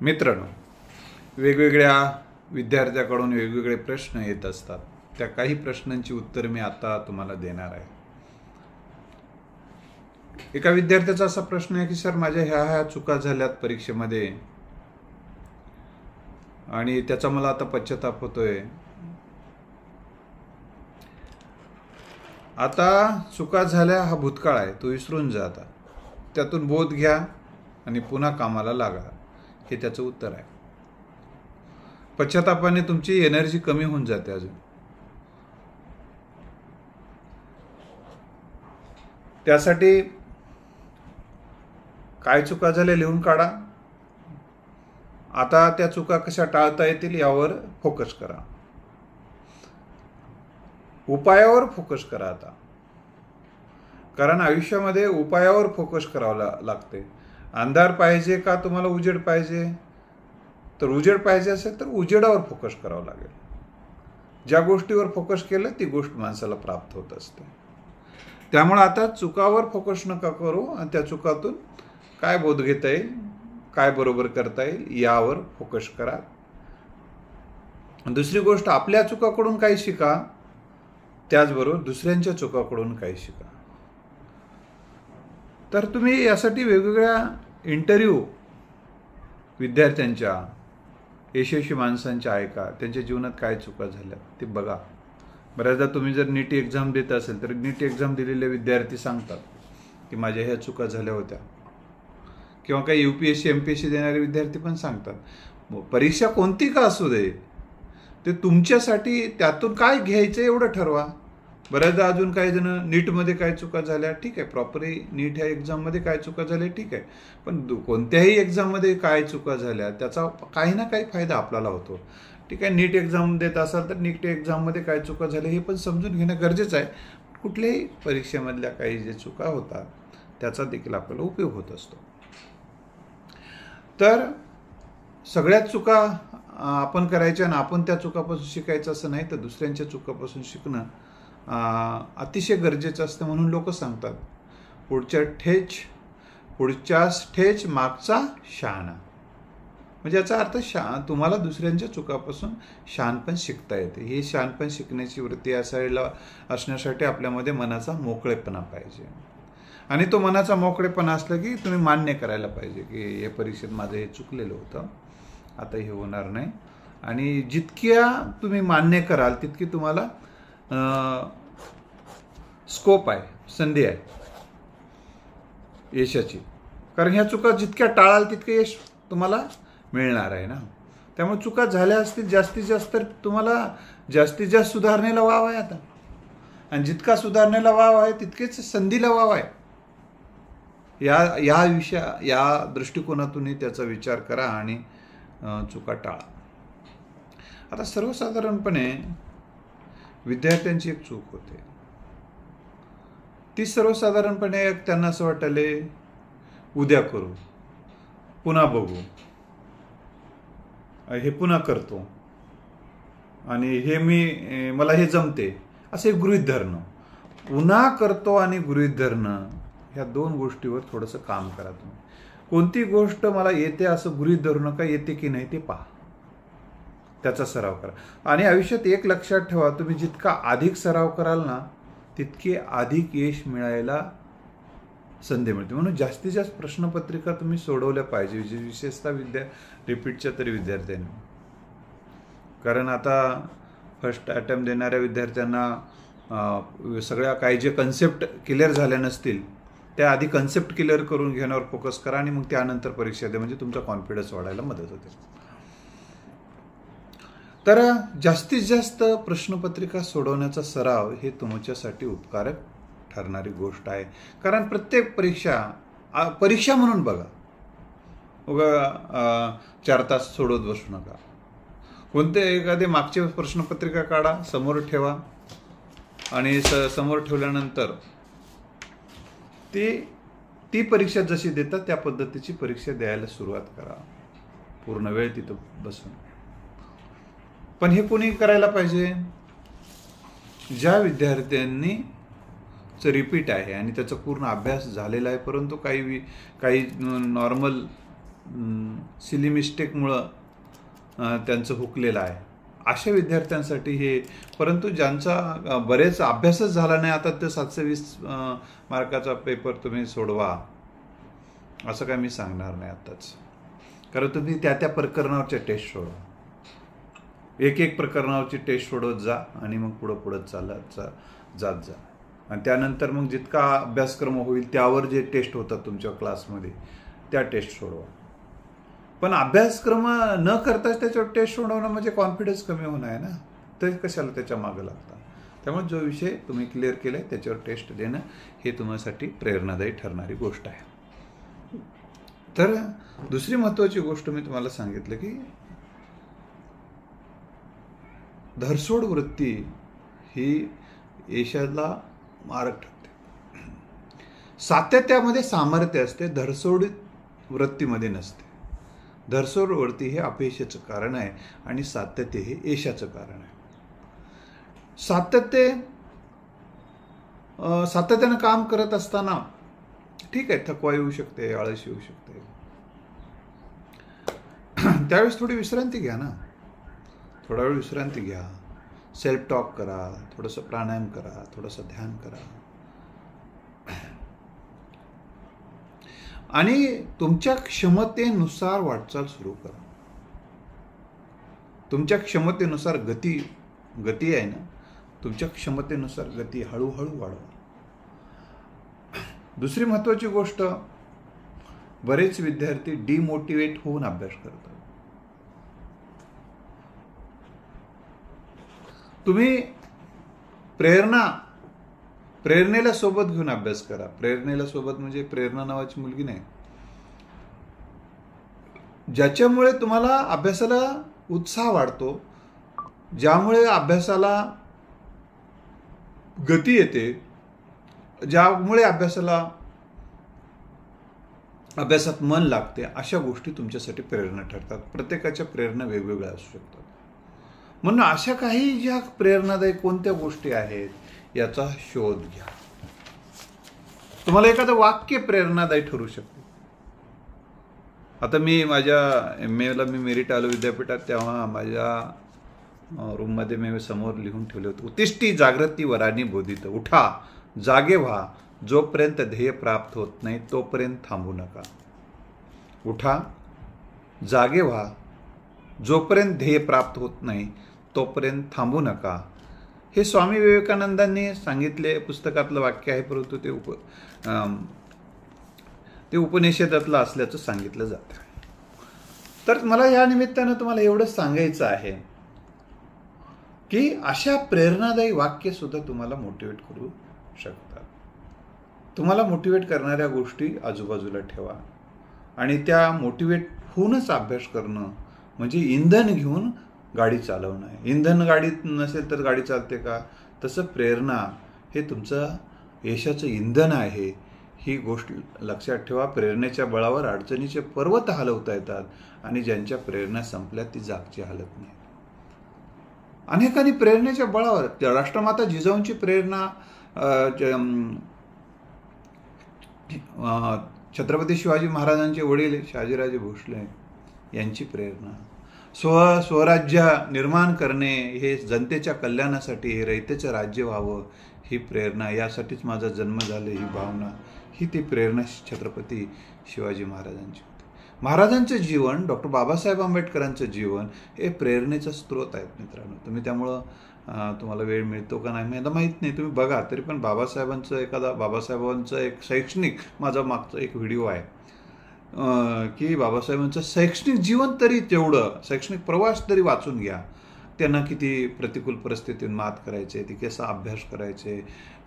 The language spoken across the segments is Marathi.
मित्रांनो, वेगवेगळ्या विद्यार्थ्यांकडून वेगवेगळे प्रश्न येत असतात. त्या काही प्रश्नांची उत्तर मी आता तुम्हाला देणार आहे. एका विद्यार्थ्याचा असा प्रश्न आहे की सर, माझ्या ह्या चुका झाल्यात परीक्षेमध्ये आणि त्याचा मला आता पश्चाताप होतोय. आता चुका झाल्या हा भूतकाळ आहे, तो विसरून जा. आता त्यातून बोध घ्या आणि पुन्हा कामाला लागा, हे त्याचं उत्तर आहे. पश्चातापाने तुमची एनर्जी कमी होऊन जाते. अजून त्यासाठी काय चुका झाल्या लिहून काढा. आता त्या चुका कशा टाळता येतील यावर फोकस करा. उपायावर फोकस करा आता, कारण आयुष्यामध्ये उपायावर फोकस करावं लागते. अंधार पाहिजे का तुम्हाला उजेड पाहिजे? तर उजेड पाहिजे असेल तर उजेडावर फोकस करावं लागेल. ज्या गोष्टीवर फोकस केलं ती गोष्ट माणसाला प्राप्त होत असते. त्यामुळे आता चुकावर फोकस नका करू आणि त्या चुकातून काय बोध घेता येईल, काय बरोबर करता येईल यावर फोकस करा. दुसरी गोष्ट, आपल्या चुकाकडून काही शिका, त्याचबरोबर दुसऱ्यांच्या चुकाकडून काही शिका. तर तुम्ही यासाठी वेगवेगळ्या इंटरव्ह्यू विद्यार्थ्यांच्या, यशस्वी माणसांच्या ऐका. त्यांच्या जीवनात काय चुका झाल्या ते बघा. बऱ्याचदा तुम्ही जर नीट एक्झाम देत असेल तर नीट एक्झाम दिलेले विद्यार्थी सांगतात की माझ्या ह्या चुका झाल्या होत्या. किंवा काही UPSC MPSC देणारे विद्यार्थी पण सांगतात. परीक्षा कोणती का असू दे, ते तुमच्यासाठी त्यातून काय घ्यायचं एवढं ठरवा. बऱ्याचदा अजून काही जण नीटमध्ये काय चुका झाल्या, ठीक आहे, प्रॉपरली नीट ह्या एक्झाममध्ये काय चुका झाल्या, ठीक आहे, पण कोणत्याही एक्झाममध्ये काय चुका झाल्या त्याचा काही ना काही फायदा आपल्याला होतो. ठीक आहे, नीट एक्झाम देत असाल तर नीट एक्झाममध्ये काय चुका झाल्या हे पण समजून घेणं गरजेचं आहे. कुठल्याही परीक्षेमधल्या काही जे चुका होतात त्याचा देखील आपल्याला उपयोग होत असतो. तर सगळ्याच चुका आपण करायच्या आणि आपण त्या चुकापासून शिकायचं असं नाही, तर दुसऱ्यांच्या चुकापासून शिकणं अतिशय गरजेचं असतं. म्हणून लोक सांगतात, पुढच्याच ठेच मागचा शहाणा. म्हणजे याचा अर्थ तुम्हाला दुसऱ्यांच्या चुकापासून शहाणपण शिकता येते. ही शहाणपण शिकण्याची वृत्ती असण्यासाठी आपल्यामध्ये मनाचा मोकळेपणा पाहिजे. आणि तो मनाचा मोकळेपणा असला की तुम्ही मान्य करायला पाहिजे की हे परीक्षेत माझं हे चुकलेलं होतं, आता हे होणार नाही. आणि जितक्या तुम्ही मान्य कराल तितकी तुम्हाला स्कोप आहे, संधी आहे यशाची. कारण ह्या चुका जितक्या टाळाल तितके यश तुम्हाला मिळणार आहे ना. त्यामुळे चुका झाल्या असतील जास्तीत जास्त, तर तुम्हाला जास्तीत जास्त सुधारणेला वाव आहे आता. आणि जितका सुधारणेला वाव आहे तितकेच संधीला वाव आहे. या दृष्टिकोनातूनही त्याचा विचार करा आणि चुका टाळा. आता सर्वसाधारणपणे विद्यार्थ्यांची एक चूक होते. ती सर्वसाधारणपणे त्यांना असं वाटले, उद्या करू, पुन्हा बघू, हे पुन्हा करतो आणि हे मला हे जमते, असे गृहीत धरणं. पुन्हा करतो आणि गृहीत धरणं ह्या दोन गोष्टीवर थोडंसं काम करा. तुम्ही कोणती गोष्ट मला येते असं गृहीत धरू नका, येते की नाही ते पहा, त्याचा सराव करा. आणि आयुष्यात एक लक्षात ठेवा, तुम्ही जितका अधिक सराव कराल ना तितके अधिक यश मिळायला संधी मिळते. म्हणून जास्तीत जास्त प्रश्नपत्रिका तुम्ही सोडवल्या पाहिजे, विशेषतः रिपीटच्या तरी विद्यार्थ्यांनी. कारण आता फर्स्ट अटेम्प्ट देणाऱ्या विद्यार्थ्यांना सगळ्या काही जे कन्सेप्ट क्लिअर झाल्या नसतील त्या आधी कन्सेप्ट क्लिअर करून घेण्यावर फोकस करा आणि मग त्यानंतर परीक्षा द्या, म्हणजे तुमचा कॉन्फिडन्स वाढायला मदत होते. तर जास्तीत जास्त प्रश्नपत्रिका सोडवण्याचा सराव हे तुमच्यासाठी उपकारक ठरणारी गोष्ट आहे. कारण प्रत्येक परीक्षा म्हणून बघा, उगा 4 तास सोडवत बसू नका. कोणते एखादे मागचे प्रश्नपत्रिका काढा, समोर ठेवा आणि समोर ठेवल्यानंतर ती परीक्षा जशी देतात त्या पद्धतीची परीक्षा द्यायला सुरुवात करा, पूर्ण वेळ तिथं बसून. पण हे कोणी करायला पाहिजे? ज्या विद्यार्थ्यांनी रिपीट आहे आणि त्याचा पूर्ण अभ्यास झालेला आहे, परंतु काही नॉर्मल सिली मिस्टेकमुळं त्यांचं हुकलेलं आहे, अशा विद्यार्थ्यांसाठी हे. परंतु ज्यांचा बरेच अभ्यासच झाला नाही, आता ते 720 मार्काचा पेपर तुम्ही सोडवा असं काय मी सांगणार नाही आत्ताच. कारण तुम्ही त्या त्या प्रकरणावरच्या टेस्ट सोडवा, एक प्रकरणावरची टेस्ट सोडवत जा आणि मग पुढं जात जा. आणि त्यानंतर मग जितका अभ्यासक्रम होईल त्यावर जे टेस्ट होतात तुमच्या क्लासमध्ये त्या टेस्ट सोडवा. पण अभ्यासक्रम न करताच त्याच्यावर टेस्ट सोडवणं म्हणजे कॉन्फिडन्स कमी होणं आहे ना, तर कशाला त्याच्या मागं लागतात. त्यामुळे जो विषय तुम्ही क्लिअर केलाय त्याच्यावर टेस्ट देणं हे तुम्हासाठी प्रेरणादायी ठरणारी गोष्ट आहे. तर दुसरी महत्त्वाची गोष्ट मी तुम्हाला सांगितलं की धरसोड वृत्ती ही यशाला मारक ठरते. सातत्यामध्ये सामर्थ्य असते, धरसोड वृत्तीमध्ये नसते. धरसोड वृत्ती हे अपयशाचं कारण आहे आणि सातत्य हे यशाचं कारण आहे. सातत्यानं काम करत असताना ठीक आहे, थकवा येऊ शकते, आळस येऊ शकते, त्यावेळेस थोडी विश्रांती घ्या ना. थोडा वेळ विश्रांती घ्या, सेल्फ टॉक करा, थोडंसं प्राणायाम करा, थोडंसं ध्यान करा आणि तुमच्या क्षमतेनुसार वाटचाल सुरू करा. तुमच्या क्षमतेनुसार गती आहे ना, तुमच्या क्षमतेनुसार गती हळूहळू वाढवा. दुसरी महत्त्वाची गोष्ट, बरेच विद्यार्थी डिमोटिवेट होऊन अभ्यास करतात. तुम्ही प्रेरणेला सोबत घेऊन अभ्यास करा. प्रेरणेला सोबत म्हणजे प्रेरणा नावाची मुलगी नाही, ज्याच्यामुळे तुम्हाला अभ्यासाला उत्साह वाढतो, ज्यामुळे अभ्यासाला गती येते, ज्यामुळे अभ्यासात मन लागते, अशा गोष्टी तुमच्यासाठी प्रेरणा ठरतात. प्रत्येकाच्या प्रेरणा वेगवेगळ्या असू शकतात. म्हणून अशा काही ज्या प्रेरणादायी कोणत्या गोष्टी आहेत याचा शोध घ्या. तुम्हाला एखादं वाक्य प्रेरणादायी ठरू शकते. आता मी माझ्या MA ला मी मेरिट आलो विद्यापीठात, तेव्हा माझ्या रूममध्ये मी समोर लिहून ठेवले होते, उत्तिष्ठी जागृती वरानी बोधित. उठा, जागे व्हा, जोपर्यंत ध्येय प्राप्त होत नाही तोपर्यंत थांबू नका. उठा, जागे व्हा, जोपर्यंत ध्येय प्राप्त होत नाही तोपर्यंत थांबू नका. हे स्वामी विवेकानंदांनी सांगितले पुस्तकातलं वाक्य आहे, परंतु ते उपनिषदातलं असल्याचं सांगितलं जातं. तर मला या निमित्तानं तुम्हाला एवढंच सांगायचं आहे की अशा प्रेरणादायी वाक्य सुद्धा तुम्हाला मोटिवेट करू शकतात. तुम्हाला मोटिवेट करणाऱ्या गोष्टी आजूबाजूला ठेवा आणि त्या मोटिवेट होऊनच अभ्यास करणं म्हणजे इंधन घेऊन गाडी चालवणं आहे. इंधन गाडीत नसेल तर गाडी चालते का? तसं प्रेरणा हे तुमचं यशाचं इंधन आहे. ही गोष्ट लक्षात ठेवा. प्रेरणेच्या बळावर अडचणीचे पर्वत हलवता येतात आणि ज्यांच्या प्रेरणा संपल्या ती जागची हालत नाही. अनेकांनी प्रेरणेच्या बळावर, राष्ट्रमाता जिजाऊंची प्रेरणा, छत्रपती शिवाजी महाराजांचे वडील शहाजीराजे भोसले यांची प्रेरणा, स्वराज्य निर्माण करणे, हे जनतेच्या कल्याणासाठी, हे रयतेचं राज्य व्हावं ही प्रेरणा, यासाठीच माझा जन्म झाला ही भावना, ही ती प्रेरणा छत्रपती शिवाजी महाराजांची होती. महाराजांचं जीवन, डॉक्टर बाबासाहेब आंबेडकरांचं जीवन हे प्रेरणेचा स्रोत आहेत मित्रांनो. तुम्ही त्यामुळं तुम्हाला वेळ मिळतो का नाही मला माहीत नाही, तुम्ही बघा. तरी पण बाबासाहेबांचं एक शैक्षणिक, माझा मागचा एक व्हिडिओ आहे की बाबासाहेबांचं शैक्षणिक जीवन तरी तेवढं, शैक्षणिक प्रवास तरी वाचून घ्या. त्यांना किती प्रतिकूल परिस्थितीतून मात करायचे, ते कसा अभ्यास करायचे,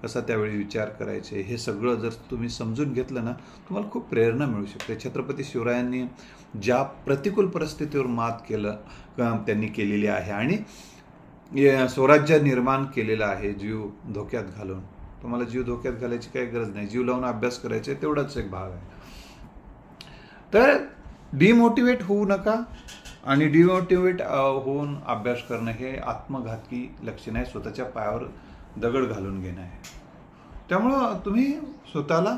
कसा त्यावेळी विचार करायचे, हे सगळं जर तुम्ही समजून घेतलं ना तुम्हाला खूप प्रेरणा मिळू शकते. छत्रपती शिवरायांनी ज्या प्रतिकूल परिस्थितीवर मात त्यांनी केलेली आहे आणि स्वराज्य निर्माण केलेलं आहे जीव धोक्यात घालून. तुम्हाला जीव धोक्यात घालायची काही गरज नाही, जीव लावून अभ्यास करायचे तेवढाच एक भाग आहे. तर डिमोटिवेट होऊ नका आणि डिमोटिवेट होऊन अभ्यास करणं हे आत्मघातकी लक्षण आहे, स्वतःच्या पायावर दगड घालून घेणं आहे. त्यामुळं तुम्ही स्वतःला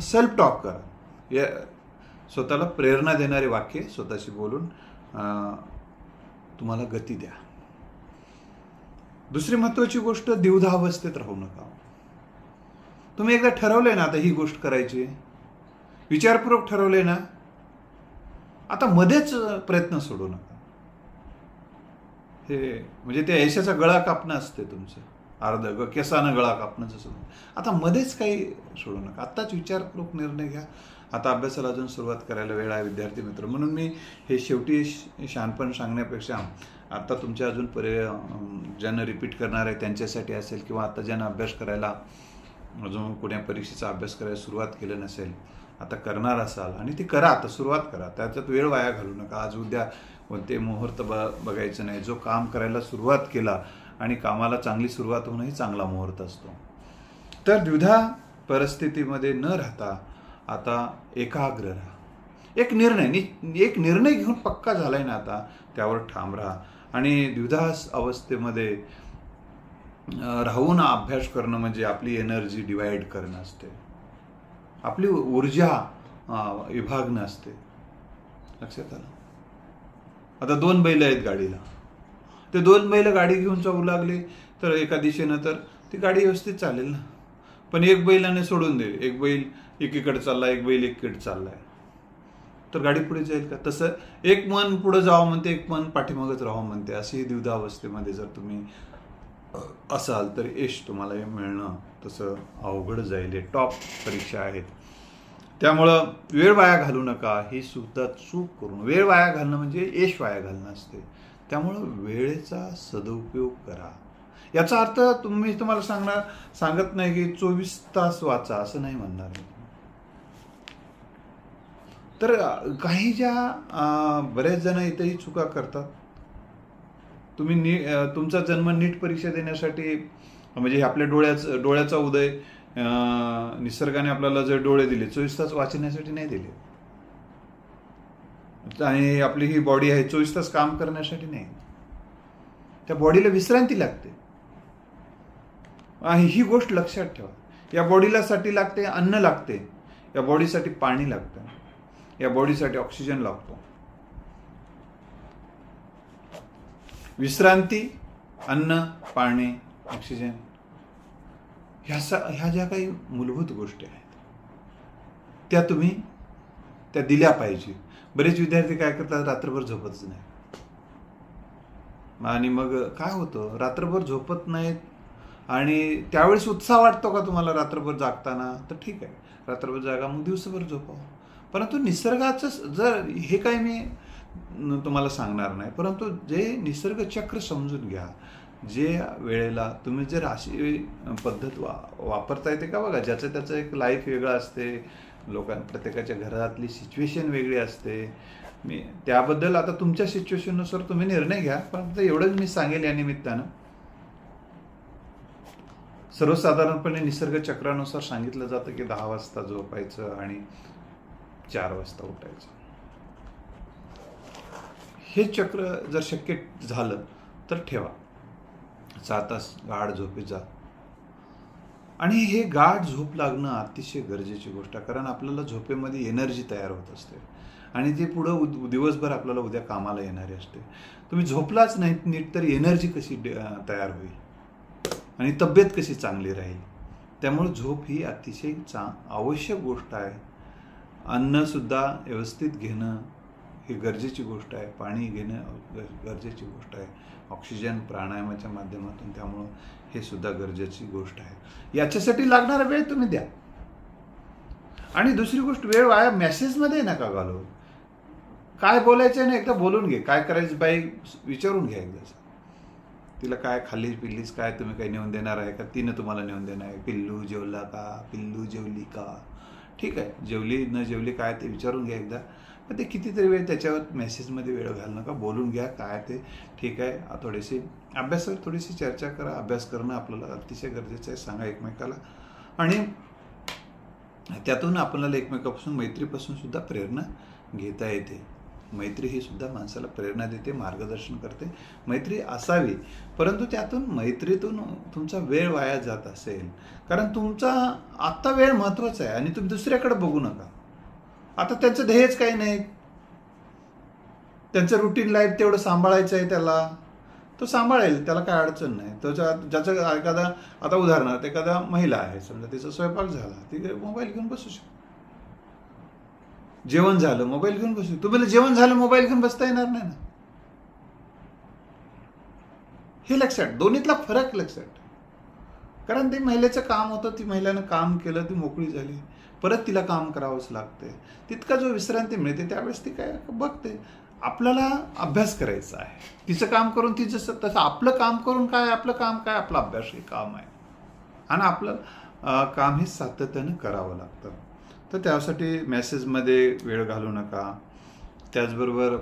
सेल्फ टॉक करा. स्वतःला प्रेरणा देणारी वाक्य स्वतःशी बोलून तुम्हाला गती द्या. दुसरी महत्वाची गोष्ट, द्विधा अवस्थेत राहू नका. तुम्ही एकदा ठरवलंय ना आता ही गोष्ट करायची, विचारपूर्वक ठरवलंय ना, आता मध्येच प्रयत्न सोडू नका. हे म्हणजे ते यशाचा गळा कापणं असते तुमचं, अर्ध केसानं गळा कापणं जसं. आता मध्येच काही सोडू नका. आत्ताच विचारपूर्वक निर्णय घ्या. आता अभ्यासाला अजून सुरुवात करायला वेळ आहे विद्यार्थी मित्र. म्हणून मी हे शेवटी शहाणपण सांगण्यापेक्षा आता तुमच्या अजून ज्यांना रिपीट करणार आहे त्यांच्यासाठी असेल, किंवा आता ज्यांना अभ्यास करायला अजून कोण्या परीक्षेचा अभ्यास करायला सुरुवात केलं नसेल, आता करणार असाल आणि ती करा, आता सुरुवात करा. त्याच्यात वेळ वाया घालू नका. आज उद्या कोणते मुहूर्त बघायचं नाही. जो काम करायला सुरुवात केला आणि कामाला चांगली सुरुवात होणं ही चांगला मुहूर्त असतो. तर द्विधा परिस्थितीमध्ये न राहता आता एकाग्र राहा. एक निर्णय घेऊन पक्का झालाय ना आता, त्यावर ठाम राहा. आणि द्विधा अवस्थेमध्ये राहून अभ्यास करणं म्हणजे आपली एनर्जी डिवाइड करणं असते, आपली ऊर्जा विभागणं असते. लक्षात आलं? आता 2 बैल आहेत गाडीला, ते 2 बैल गाडी घेऊन जाऊ लागले तर एका दिशेनं तर ती गाडी व्यवस्थित चालेल ना. पण एक बैलाने सोडून दे, एक बैल एकीकडे चाललाय, एक बैल एकीकडे चाललाय, तर गाडी पुढे जाईल का? तसं एक मन पुढे जावं म्हणते, एक मन पाठीमागच राहावं म्हणते. अशी द्विधा अवस्थेमध्ये जर तुम्ही असाल तर यश तुम्हाला मिळणं तसं अवघड जाईल. हे टॉप परीक्षा आहेत. त्यामुळं वेळ वाया घालू नका. ही सुद्धा चूक करून वेळ वाया घालणं म्हणजे यश वाया घालणं असते. त्यामुळं वेळेचा सदुपयोग करा. याचा अर्थ तुम्हाला सांगत नाही की 24 तास वाचा, असं नाही म्हणणार. तर काही ज्या बरेच जण इथेही चुका करतात. तुम्ही तुमचा जन्म नीट परीक्षा देण्यासाठी, म्हणजे आपल्या डोळ्याचा उदय निसर्गाने आपल्याला जर डोळे दिले, 24 तास वाचण्यासाठी नाही दिले. आणि आपली ही बॉडी आहे 24 तास काम करण्यासाठी नाही. त्या बॉडीला विश्रांती लागते. ही गोष्ट लक्षात ठेवा. या बॉडीला साठी लागते अन्न लागते, या बॉडीसाठी पाणी लागतं, या बॉडीसाठी ऑक्सिजन लागतो. विश्रांती, अन्न, पाणी, ऑक्सिजन ह्या ज्या काही मूलभूत गोष्टी आहेत त्या दिल्या पाहिजे. बरेच विद्यार्थी काय करतात, रात्रभर झोपतच नाही. आणि मग काय होतं, रात्रभर झोपत नाहीत आणि त्यावेळेस उत्साह वाटतो का तुम्हाला रात्रभर जागताना? तर ठीक आहे, रात्रभर जागा, मग दिवसभर झोपावं. परंतु निसर्गाचं जर हे काय मी तुम्हाला सांगणार नाही, परंतु जे निसर्ग चक्र समजून घ्या. जे वेळेला तुम्ही जर अशी पद्धत वापरता येते का बघा, ज्याचं त्याचं एक लाईफ वेगळं असते, प्रत्येकाच्या घरातली सिच्युएशन वेगळी असते. मी त्याबद्दल आता तुमच्या सिच्युएशननुसार तुम्ही निर्णय घ्या. पण एवढंच मी सांगेल या निमित्तानं, सर्वसाधारणपणे निसर्ग चक्रानुसार सांगितलं जातं की 10 वाजता झोपायचं आणि 4 वाजता उठायचं. हे चक्र जर शक्य झालं तर ठेवा. 6 तास गाढ झोपेत जा. आणि हे गाढ झोप लागणं अतिशय गरजेची गोष्ट आहे, कारण आपल्याला झोपेमध्ये एनर्जी तयार होत असते आणि ते पुढं दिवसभर आपल्याला उद्या कामाला येणारी असते. तुम्ही झोपलाच नाही नीट तर एनर्जी कशी तयार होईल आणि तब्येत कशी चांगली राहील. त्यामुळे झोप ही अतिशय आवश्यक गोष्ट आहे. अन्नसुद्धा व्यवस्थित घेणं ही गरजेची गोष्ट आहे. पाणी घेणं गरजेची गोष्ट आहे. ऑक्सिजन प्राणायामाच्या माध्यमातून, त्यामुळं हे सुद्धा गरजेची गोष्ट आहे. याच्यासाठी लागणारा वेळ तुम्ही द्या. आणि दुसरी गोष्ट, वेळ वाया मेसेजमध्ये नका घालवू. काय बोलायचं आहे ना, एकदा बोलून घे. काय करायचं बाई विचारून घ्या एकदा. तिला काय खाल्लीस पिल्लीस, काय तुम्ही काही नेऊन देणार आहे का, तिनं तुम्हाला नेऊन देणार आहे. पिल्लू जेवला का, पिल्लू जेवली का, ठीक आहे, जेवली न जेवली काय ते विचारून घ्या एकदा. पण ते कितीतरी वेळ त्याच्यावर मेसेजमध्ये वेळ घालू नका. बोलून घ्या काय ते, ठीक आहे. थोडीशी अभ्यासावर थोडीशी चर्चा करा. अभ्यास करणं आपल्याला अतिशय गरजेचं आहे. सांगा एकमेकाला. आणि त्यातून आपल्याला एकमेकापासून, मैत्रीपासून सुद्धा प्रेरणा घेता येते. मैत्री ही सुद्धा माणसाला प्रेरणा देते, मार्गदर्शन करते. मैत्री असावी. परंतु मैत्रीतून तुमचा वेळ वाया जात असेल, कारण तुमचा आत्ता वेळ महत्त्वाचा आहे आणि तुम्ही दुसऱ्याकडे बघू नका. आता त्यांचं ध्येयच काही नाही, त्यांचं रुटीन लाईफ तेवढं सांभाळायचं आहे त्याला, तो सांभाळेल, त्याला काय अडचण नाही. तो ज्याचं एखादा, आता उदाहरणार्थ एखादा महिला आहे समजा, तिचा स्वयंपाक झाला, ती मोबाईल घेऊन बसू शकते. जेवण झालं मोबाईल घेऊन बसू, तुम्हाला जेवण झालं मोबाईल घेऊन बसता येणार नाही ना. हे लक्षात, दोन्हीतला फरक लक्षात. कारण ते महिलेचं काम होतं, ती महिलानं काम केलं, ती मोकळी झाली, परत तिला काम करावंच लागते. तितका जो विश्रांती मिळते त्यावेळेस ती काय बघते. आपल्याला अभ्यास करायचा आहे, तिचं काम करून ती जसं तसं आपलं काम करून काय, आपलं काम काय, आपलं अभ्यास हे काम आहे. आणि आपलं काम हे सातत्यानं करावं लागतं. तर त्यासाठी मेसेजमध्ये वेळ घालवू नका. त्याचबरोबर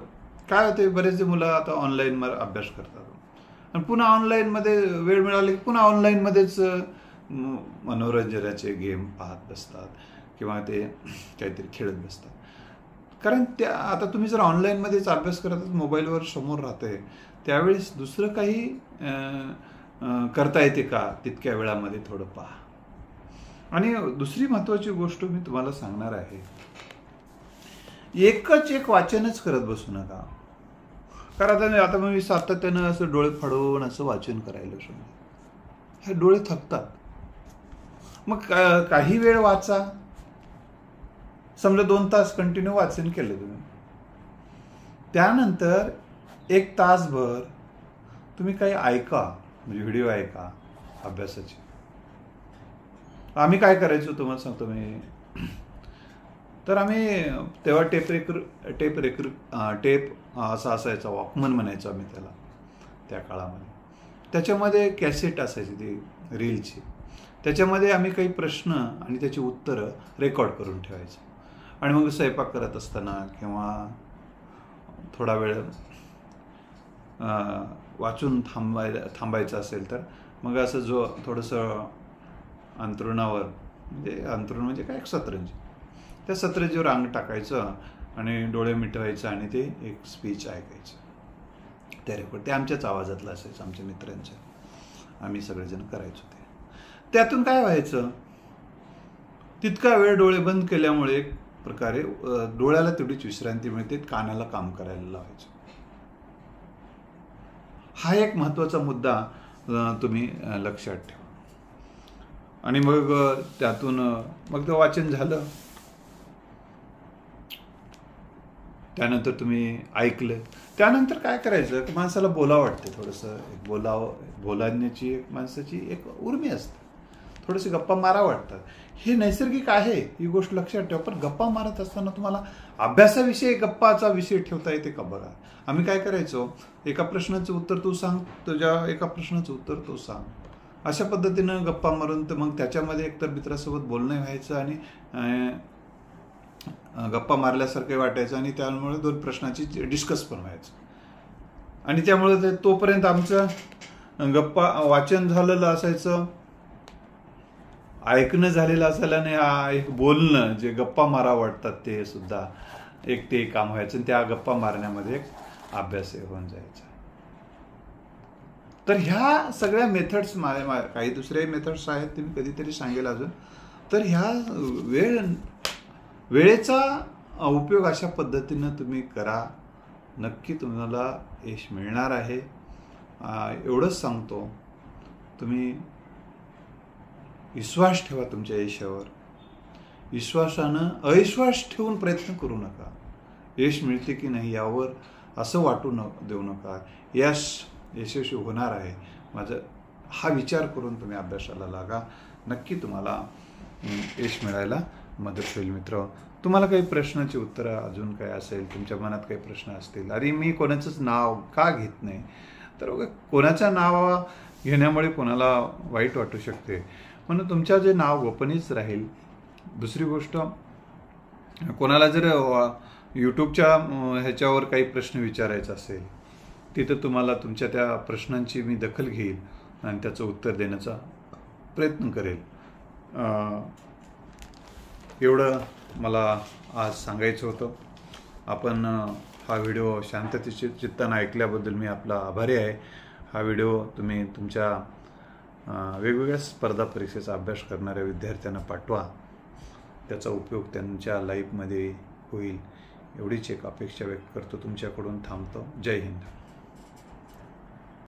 काय होते, बरेचसे मुलं आता ऑनलाईनवर अभ्यास करतात आणि पुन्हा ऑनलाईनमध्ये वेळ मिळाली की पुन्हा ऑनलाईनमध्येच मनोरंजनाचे गेम पाहत बसतात किंवा ते काहीतरी खेळत बसतात. कारण त्या आता तुम्ही जर ऑनलाईनमध्येच अभ्यास करत मोबाईलवर समोर राहते, त्यावेळेस दुसरं काही करता येते का तितक्या वेळामध्ये थोडं पहा. आणि दुसरी महत्त्वाची गोष्ट मी तुम्हाला सांगणार आहे, एकच एक वाचनच करत बसू नका. कारण आता मी सातत्यानं असं डोळे फाडून असं वाचन करायला समजा, हे डोळे थकतात. मग काही वेळ वाचा, समजा 2 तास कंटिन्यू वाचन केलं तुम्ही, त्यानंतर 1 तासभर तुम्ही काही ऐका, म्हणजे व्हिडिओ ऐका अभ्यासाचे. आम्ही काय करायचो तुम्हाला सांगतो मी, तर आम्ही तेव्हा टेप असा असायचा, वॉकमन म्हणायचो आम्ही त्याला त्या काळामध्ये. त्याच्यामध्ये कॅसेट असायची ती रीलची, त्याच्यामध्ये आम्ही काही प्रश्न आणि त्याची उत्तरं रेकॉर्ड करून ठेवायचो. आणि मग स्वयंपाक करत असताना किंवा थोडा वेळ वाचून थांबायचं असेल तर मग असं जो थोडंसं अंथरुणावर, म्हणजे अंथरुण म्हणजे काय, सतरंजी, त्या सतरंजीवर अंग टाकायचं आणि डोळे मिटवायचं आणि ते एक स्पीच ऐकायचं. त्या रेकॉर्ड ते आमच्याच आवाजातलं असायचं, आमच्या मित्रांच्या, आम्ही सगळेजण करायचो ते. त्यातून काय व्हायचं, तितका वेळ डोळे बंद केल्यामुळे एक प्रकारे डोळ्याला तेवढीच विश्रांती मिळते, कानाला काम करायला लावायचं. हा एक महत्त्वाचा मुद्दा तुम्ही लक्षात ठेवा. आणि मग त्यातून मग ते वाचन झालं, त्यानंतर तुम्ही ऐकलं, त्यानंतर काय करायचं, माणसाला बोलावं वाटते, थोडंसं बोलण्याची एक माणसाची एक उर्मी असते, थोडेसे गप्पा मारा वाटतात. हे नैसर्गिक आहे, ही गोष्ट लक्षात ठेवा. पण गप्पा मारत असताना तुम्हाला अभ्यासाविषयी गप्पाचा विषय ठेवता येते का बघा. आम्ही काय करायचो, एका प्रश्नाचं उत्तर तू सांग, तुझ्या एका प्रश्नाचं उत्तर तू सांग, अशा पद्धतीनं गप्पा मारून. तर मग त्याच्यामध्ये एकतर मित्रासोबत बोलणं व्हायचं आणि गप्पा मारल्यासारखं वाटायचं आणि त्यामुळे 2 प्रश्नाची डिस्कस पण व्हायचं. आणि त्यामुळे तोपर्यंत आमचं गप्पा वाचन झालेलं असायचं, ऐकणं झालेलं असायला आणि एक बोलणं, जे गप्पा मारा वाटतात ते सुद्धा एक ते काम व्हायचं. त्या गप्पा मारण्यामध्ये एक अभ्यास होऊन जायचा. तर ह्या सगळ्या मेथड्स, काही दुसरे मेथड्स आहेत ते मी कधीतरी सांगेल अजून. तर ह्या वेळेचा उपयोग अशा पद्धतीनं तुम्ही करा, नक्की तुम्हाला यश मिळणार आहे. एवढंच सांगतो, तुम्ही विश्वास ठेवा तुमच्या यशावर. विश्वासानं अविश्वास ठेवून प्रयत्न करू नका. यश मिळते की नाही यावर असं वाटू देऊ नका. यशस्वी होणार आहे माझं, हा विचार करून तुम्ही अभ्यासाला लागा. नक्की तुम्हाला यश मिळायला मदत होईल. मित्र, तुम्हाला काही प्रश्नाची उत्तरं अजून काय असेल, तुमच्या मनात काही प्रश्न असतील, अरे मी कोणाचंच नाव का घेत नाही, तर कोणाचं नाव घेण्यामुळे कोणाला वाईट वाटू शकते, म्हणून तुमचं जे नाव गोपनीयच राहील. दुसरी गोष्ट, कोणाला जर यूट्यूबच्या ह्याच्यावर काही प्रश्न विचारायचा असेल, तिथं तुम्हाला तुमच्या त्या प्रश्नांची मी दखल घेईल आणि त्याचं उत्तर देण्याचा प्रयत्न करेल. एवढं मला आज सांगायचं होतं. आपण हा व्हिडिओ शांततेच्या चित्तानं ऐकल्याबद्दल मी आपला आभारी आहे. हा व्हिडिओ तुम्ही तुमच्या वेगवेगळ्या स्पर्धा परीक्षेचा अभ्यास करणाऱ्या विद्यार्थ्यांना पाठवा. त्याचा उपयोग त्यांच्या लाईफमध्ये होईल एवढीच एक अपेक्षा व्यक्त करतो तुमच्याकडून. थांबतो. जय हिंद.